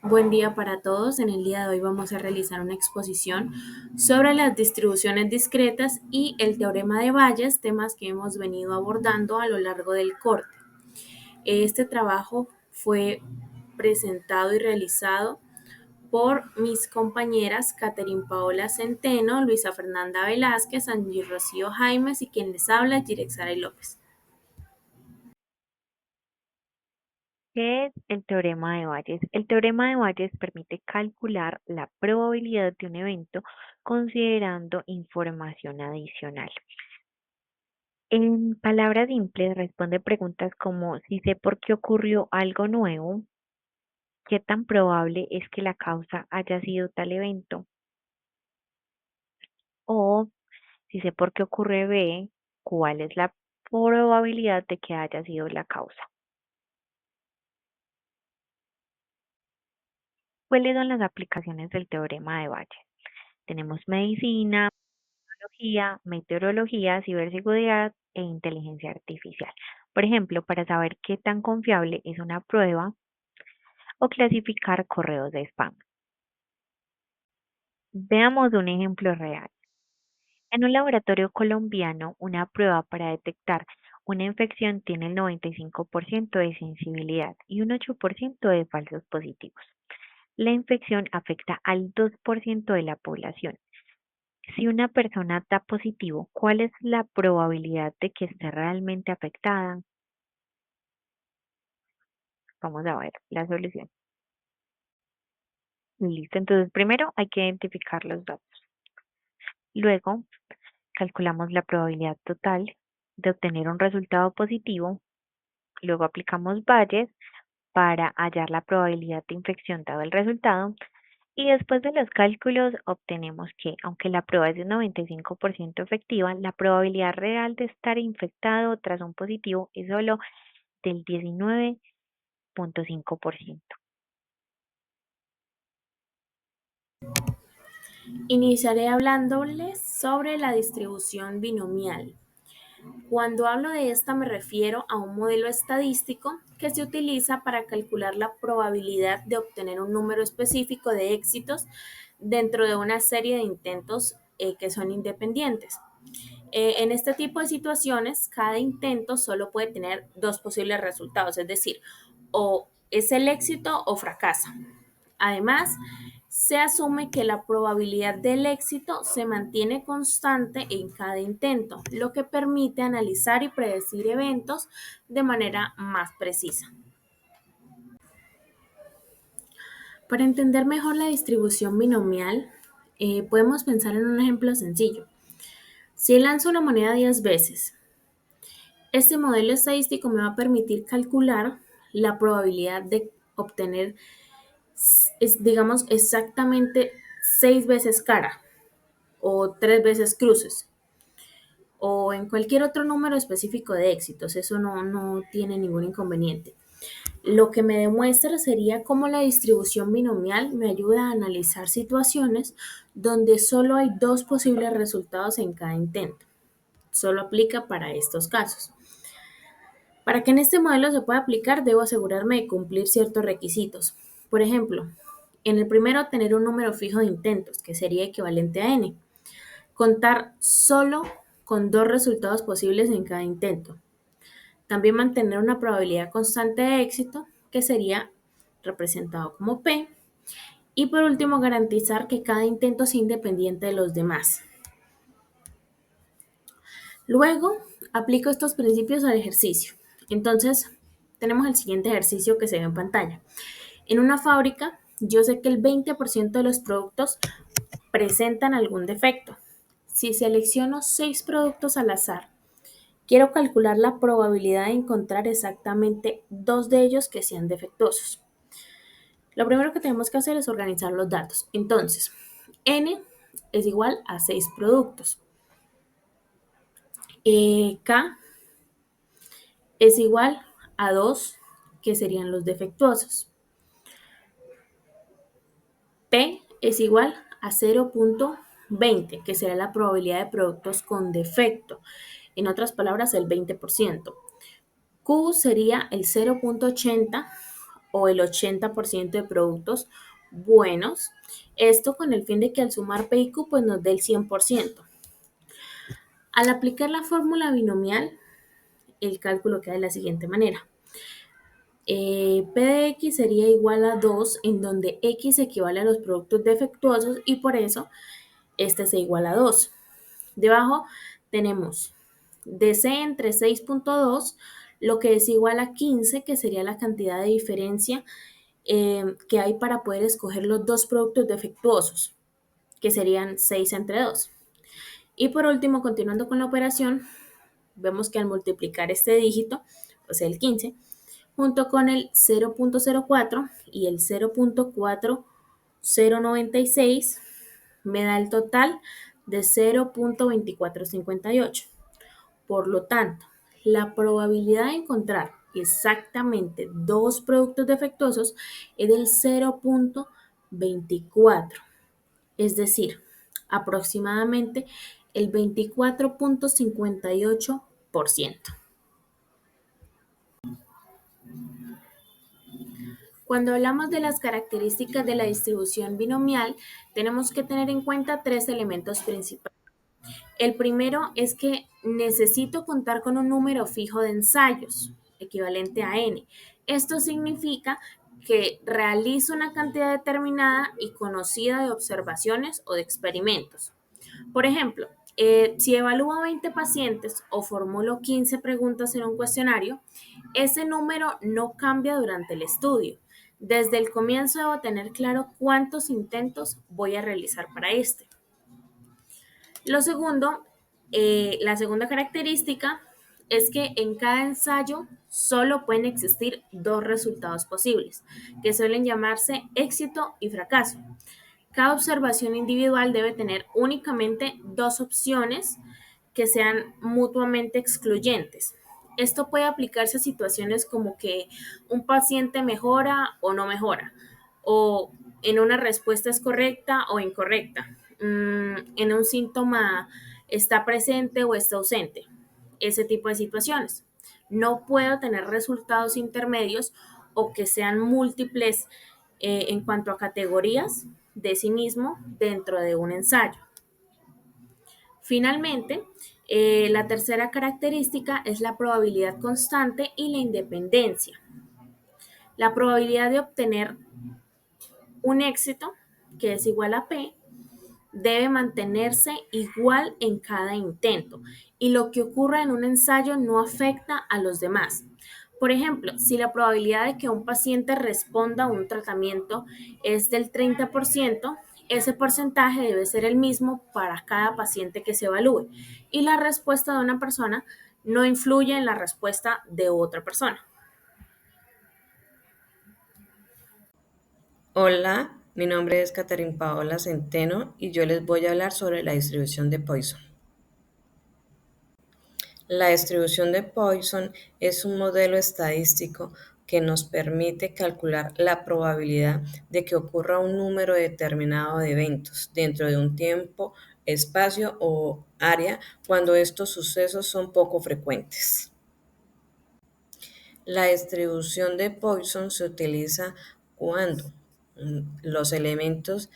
Buen día para todos. En el día de hoy vamos a realizar una exposición sobre las distribuciones discretas y el teorema de Bayes, temas que hemos venido abordando a lo largo del corte. Este trabajo fue presentado y realizado por mis compañeras Catherine Paola Centeno, Luisa Fernanda Velázquez, Angie Rocío Jaimes y quien les habla, Jirexaray López. ¿Qué es el teorema de Bayes? El teorema de Bayes permite calcular la probabilidad de un evento considerando información adicional. En palabras simples, responde preguntas como si sé por qué ocurrió algo nuevo, qué tan probable es que la causa haya sido tal evento, o si sé por qué ocurre B, cuál es la probabilidad de que haya sido la causa. ¿Cuáles son las aplicaciones del teorema de Bayes? Tenemos medicina, tecnología, meteorología, ciberseguridad e inteligencia artificial. Por ejemplo, para saber qué tan confiable es una prueba o clasificar correos de spam. Veamos un ejemplo real. En un laboratorio colombiano, una prueba para detectar una infección tiene el 95% de sensibilidad y un 8% de falsos positivos. La infección afecta al 2% de la población. Si una persona da positivo, ¿cuál es la probabilidad de que esté realmente afectada? Vamos a ver la solución. Listo, entonces primero hay que identificar los datos. Luego calculamos la probabilidad total de obtener un resultado positivo. Luego aplicamos Bayes para hallar la probabilidad de infección dado el resultado. Y después de los cálculos obtenemos que, aunque la prueba es de un 95% efectiva, la probabilidad real de estar infectado tras un positivo es solo del 19,5%. Iniciaré hablándoles sobre la distribución binomial. Cuando hablo de esta me refiero a un modelo estadístico que se utiliza para calcular la probabilidad de obtener un número específico de éxitos dentro de una serie de intentos que son independientes. En este tipo de situaciones, cada intento solo puede tener dos posibles resultados, es decir, o es el éxito o fracasa. Además, se asume que la probabilidad del éxito se mantiene constante en cada intento, lo que permite analizar y predecir eventos de manera más precisa. Para entender mejor la distribución binomial, podemos pensar en un ejemplo sencillo. Si lanzo una moneda 10 veces, este modelo estadístico me va a permitir calcular la probabilidad de obtener, digamos, exactamente 6 veces cara o 3 veces cruces o en cualquier otro número específico de éxitos. Eso no tiene ningún inconveniente. Lo que me demuestra sería cómo la distribución binomial me ayuda a analizar situaciones donde solo hay dos posibles resultados en cada intento. Solo aplica para estos casos. Para que en este modelo se pueda aplicar, debo asegurarme de cumplir ciertos requisitos. Por ejemplo, en el primero, tener un número fijo de intentos, que sería equivalente a n. Contar solo con dos resultados posibles en cada intento. También mantener una probabilidad constante de éxito, que sería representado como P. Y por último, garantizar que cada intento sea independiente de los demás. Luego, aplico estos principios al ejercicio. Entonces, tenemos el siguiente ejercicio que se ve en pantalla. En una fábrica, yo sé que el 20% de los productos presentan algún defecto. Si selecciono 6 productos al azar, quiero calcular la probabilidad de encontrar exactamente 2 de ellos que sean defectuosos. Lo primero que tenemos que hacer es organizar los datos. Entonces, n es igual a 6 productos. K es igual a 2, que serían los defectuosos. P es igual a 0,20, que será la probabilidad de productos con defecto. En otras palabras, el 20%. Q sería el 0,80 o el 80% de productos buenos. Esto con el fin de que al sumar P y Q pues nos dé el 100%. Al aplicar la fórmula binomial, el cálculo queda de la siguiente manera. P de X sería igual a 2, en donde X equivale a los productos defectuosos y por eso este se iguala a 2. Debajo tenemos DC entre 6.2, lo que es igual a 15, que sería la cantidad de diferencia que hay para poder escoger los dos productos defectuosos, que serían 6 entre 2. Y por último, continuando con la operación, vemos que al multiplicar este dígito, o sea el 15, junto con el 0.04 y el 0.4096, me da el total de 0.2458. Por lo tanto, la probabilidad de encontrar exactamente dos productos defectuosos es del 0.24, es decir, aproximadamente el 24.58%. Cuando hablamos de las características de la distribución binomial, tenemos que tener en cuenta tres elementos principales. El primero es que necesito contar con un número fijo de ensayos, equivalente a n. Esto significa que realizo una cantidad determinada y conocida de observaciones o de experimentos. Por ejemplo, si evalúo 20 pacientes o formulo 15 preguntas en un cuestionario, ese número no cambia durante el estudio. Desde el comienzo debo tener claro cuántos intentos voy a realizar para este. Lo segundo, la segunda característica es que en cada ensayo solo pueden existir dos resultados posibles, que suelen llamarse éxito y fracaso. Cada observación individual debe tener únicamente dos opciones que sean mutuamente excluyentes. Esto puede aplicarse a situaciones como que un paciente mejora o no mejora, o en una respuesta es correcta o incorrecta, en un síntoma está presente o está ausente, ese tipo de situaciones. No puedo tener resultados intermedios o que sean múltiples en cuanto a categorías de sí mismo dentro de un ensayo. Finalmente, la tercera característica es la probabilidad constante y la independencia. La probabilidad de obtener un éxito, que es igual a P, debe mantenerse igual en cada intento y lo que ocurra en un ensayo no afecta a los demás. Por ejemplo, si la probabilidad de que un paciente responda a un tratamiento es del 30%, ese porcentaje debe ser el mismo para cada paciente que se evalúe y la respuesta de una persona no influye en la respuesta de otra persona. Hola, mi nombre es Catherine Paola Centeno y yo les voy a hablar sobre la distribución de Poisson. La distribución de Poisson es un modelo estadístico que nos permite calcular la probabilidad de que ocurra un número determinado de eventos dentro de un tiempo, espacio o área cuando estos sucesos son poco frecuentes. La distribución de Poisson se utiliza cuando los elementos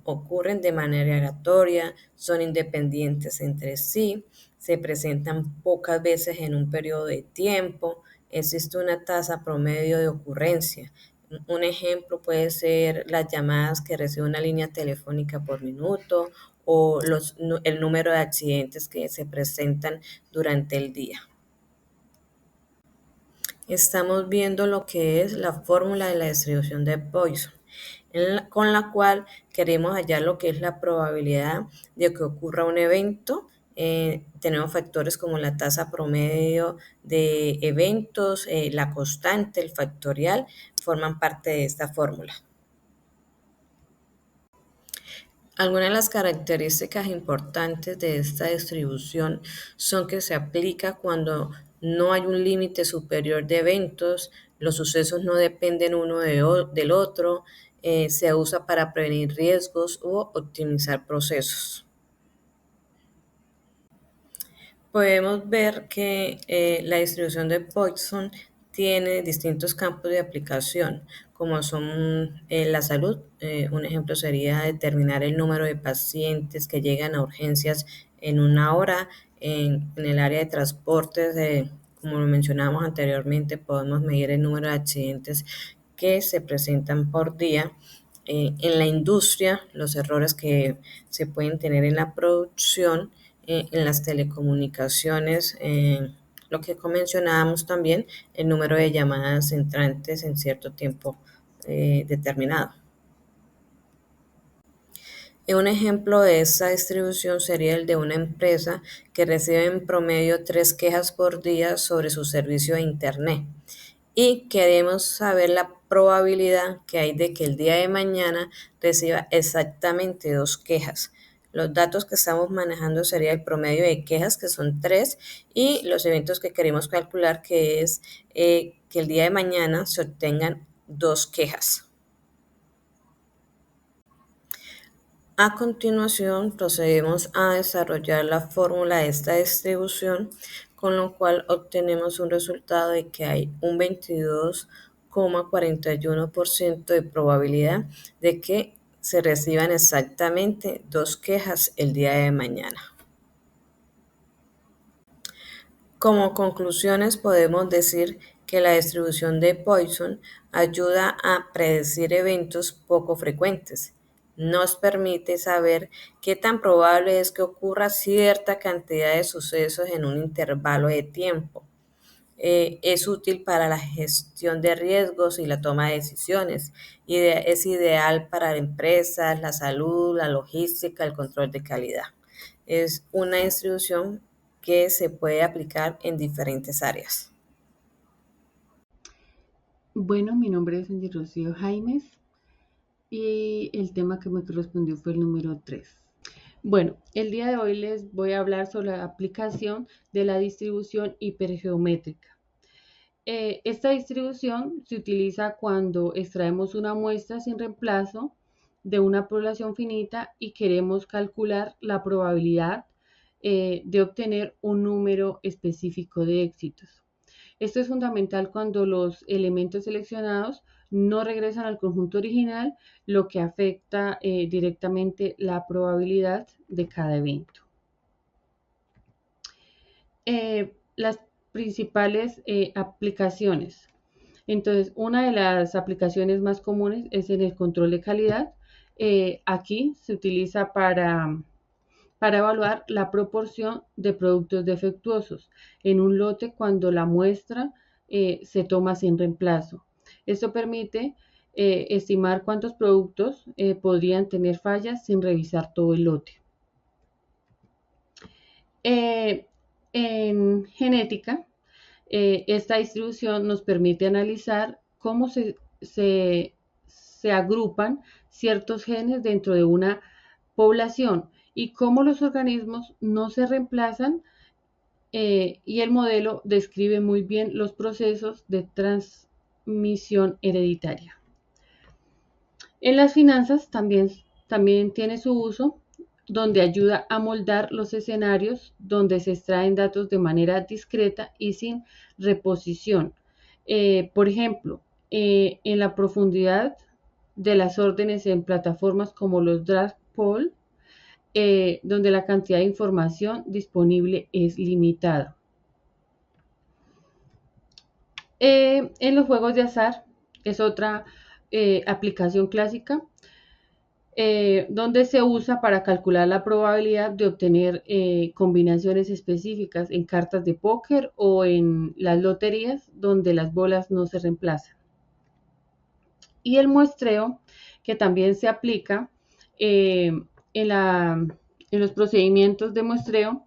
ocurren de manera aleatoria, son independientes entre sí, se presentan pocas veces en un periodo de tiempo, existe una tasa promedio de ocurrencia. Un ejemplo puede ser las llamadas que recibe una línea telefónica por minuto o el número de accidentes que se presentan durante el día. Estamos viendo lo que es la fórmula de la distribución de Poisson, con la cual queremos hallar lo que es la probabilidad de que ocurra un evento. Tenemos factores como la tasa promedio de eventos, la constante, el factorial, forman parte de esta fórmula. Algunas de las características importantes de esta distribución son que se aplica cuando no hay un límite superior de eventos, los sucesos no dependen uno del otro, se usa para prevenir riesgos o optimizar procesos. Podemos ver que la distribución de Poisson tiene distintos campos de aplicación, como son la salud. Un ejemplo sería determinar el número de pacientes que llegan a urgencias en una hora. En el área de transportes, como lo mencionábamos anteriormente, podemos medir el número de accidentes que se presentan por día. En la industria, los errores que se pueden tener en la producción, en las telecomunicaciones, lo que mencionábamos también, el número de llamadas entrantes en cierto tiempo determinado. Un ejemplo de esta distribución sería el de una empresa que recibe en promedio 3 quejas por día sobre su servicio de Internet y queremos saber la probabilidad que hay de que el día de mañana reciba exactamente 2 quejas. Los datos que estamos manejando sería el promedio de quejas, que son 3, y los eventos que queremos calcular, que es que el día de mañana se obtengan 2 quejas. A continuación, procedemos a desarrollar la fórmula de esta distribución, con lo cual obtenemos un resultado de que hay un 22,41% de probabilidad de que se reciban exactamente 2 quejas el día de mañana. Como conclusiones podemos decir que la distribución de Poisson ayuda a predecir eventos poco frecuentes. Nos permite saber qué tan probable es que ocurra cierta cantidad de sucesos en un intervalo de tiempo. Es útil para la gestión de riesgos y la toma de decisiones. Es ideal para empresas, la salud, la logística, el control de calidad. Es una distribución que se puede aplicar en diferentes áreas. Bueno, mi nombre es Angie Rocío Jaimes y el tema que me correspondió fue el número 3. Bueno, el día de hoy les voy a hablar sobre la aplicación de la distribución hipergeométrica. Esta distribución se utiliza cuando extraemos una muestra sin reemplazo de una población finita y queremos calcular la probabilidad de obtener un número específico de éxitos. Esto es fundamental cuando los elementos seleccionados no regresan al conjunto original, lo que afecta directamente la probabilidad de cada evento. Las principales aplicaciones. Entonces, una de las aplicaciones más comunes es en el control de calidad. Aquí se utiliza para evaluar la proporción de productos defectuosos en un lote cuando la muestra se toma sin reemplazo. Esto permite estimar cuántos productos podrían tener fallas sin revisar todo el lote. En genética, esta distribución nos permite analizar cómo se agrupan ciertos genes dentro de una población y cómo los organismos no se reemplazan, y el modelo describe muy bien los procesos de transmisión hereditaria. En las finanzas también tiene su uso, donde ayuda a moldar los escenarios donde se extraen datos de manera discreta y sin reposición. Por ejemplo, en la profundidad de las órdenes en plataformas como los drag pool, donde la cantidad de información disponible es limitada. En los juegos de azar es otra aplicación clásica, donde se usa para calcular la probabilidad de obtener combinaciones específicas en cartas de póker o en las loterías donde las bolas no se reemplazan. Y el muestreo, que también se aplica en los procedimientos de muestreo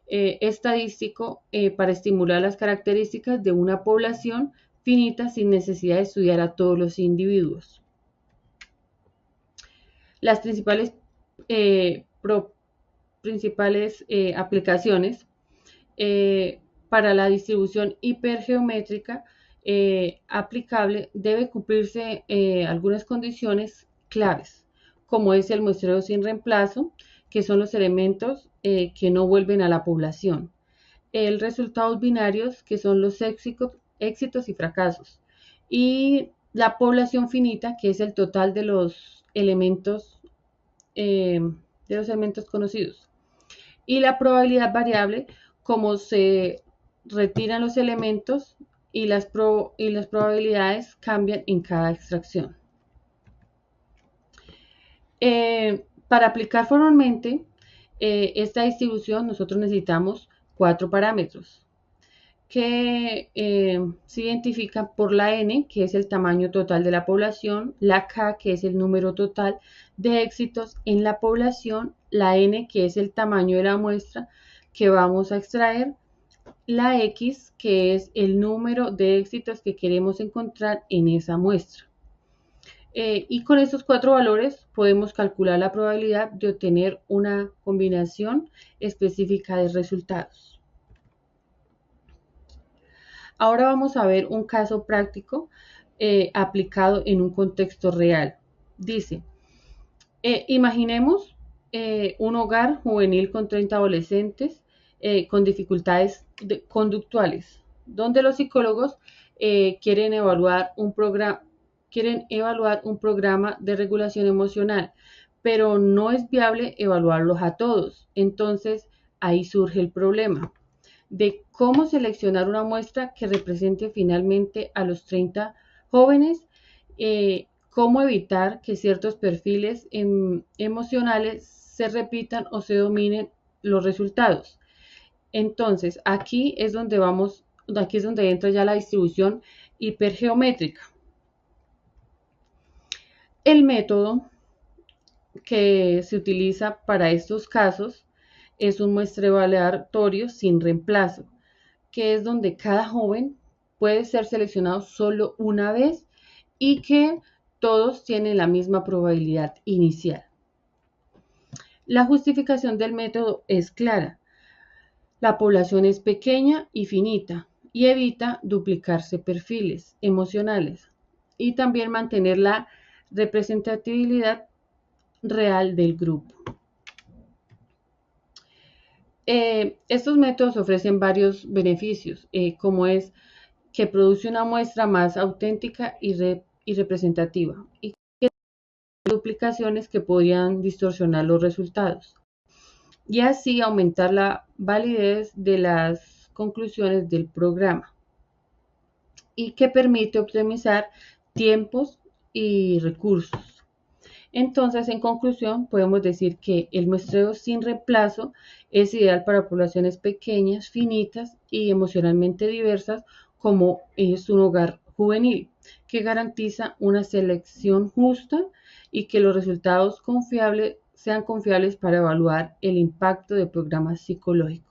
estadístico para estimular las características de una población finita sin necesidad de estudiar a todos los individuos. Las principales aplicaciones para la distribución hipergeométrica aplicable debe cumplirse algunas condiciones claves, como es el muestreo sin reemplazo, que son los elementos que no vuelven a la población. El resultados binarios, que son los éxitos y fracasos. Y la población finita, que es el total de los elementos conocidos. Y la probabilidad variable, como se retiran los elementos y las probabilidades cambian en cada extracción. Para aplicar formalmente esta distribución, nosotros necesitamos 4 parámetros que se identifican por la N, que es el tamaño total de la población, la K, que es el número total de éxitos en la población, la N, que es el tamaño de la muestra que vamos a extraer, la X, que es el número de éxitos que queremos encontrar en esa muestra. Y con estos 4 valores podemos calcular la probabilidad de obtener una combinación específica de resultados. Ahora vamos a ver un caso práctico aplicado en un contexto real. Dice, imaginemos un hogar juvenil con 30 adolescentes con dificultades conductuales, donde los psicólogos quieren evaluar un programa de regulación emocional, pero no es viable evaluarlos a todos. Entonces, ahí surge el problema de cómo seleccionar una muestra que represente finalmente a los 30 jóvenes, cómo evitar que ciertos perfiles emocionales se repitan o se dominen los resultados. Entonces, aquí es donde entra ya la distribución hipergeométrica. El método que se utiliza para estos casos es un muestreo aleatorio sin reemplazo, que es donde cada joven puede ser seleccionado solo una vez y que todos tienen la misma probabilidad inicial. La justificación del método es clara. La población es pequeña y finita y evita duplicarse perfiles emocionales y también mantener la representatividad real del grupo. Estos métodos ofrecen varios beneficios, como es que produce una muestra más auténtica y representativa y que duplicaciones que podrían distorsionar los resultados y así aumentar la validez de las conclusiones del programa y que permite optimizar tiempos y recursos. Entonces, en conclusión, podemos decir que el muestreo sin reemplazo es ideal para poblaciones pequeñas, finitas y emocionalmente diversas, como es un hogar juvenil, que garantiza una selección justa y que los resultados sean confiables para evaluar el impacto de programas psicológicos.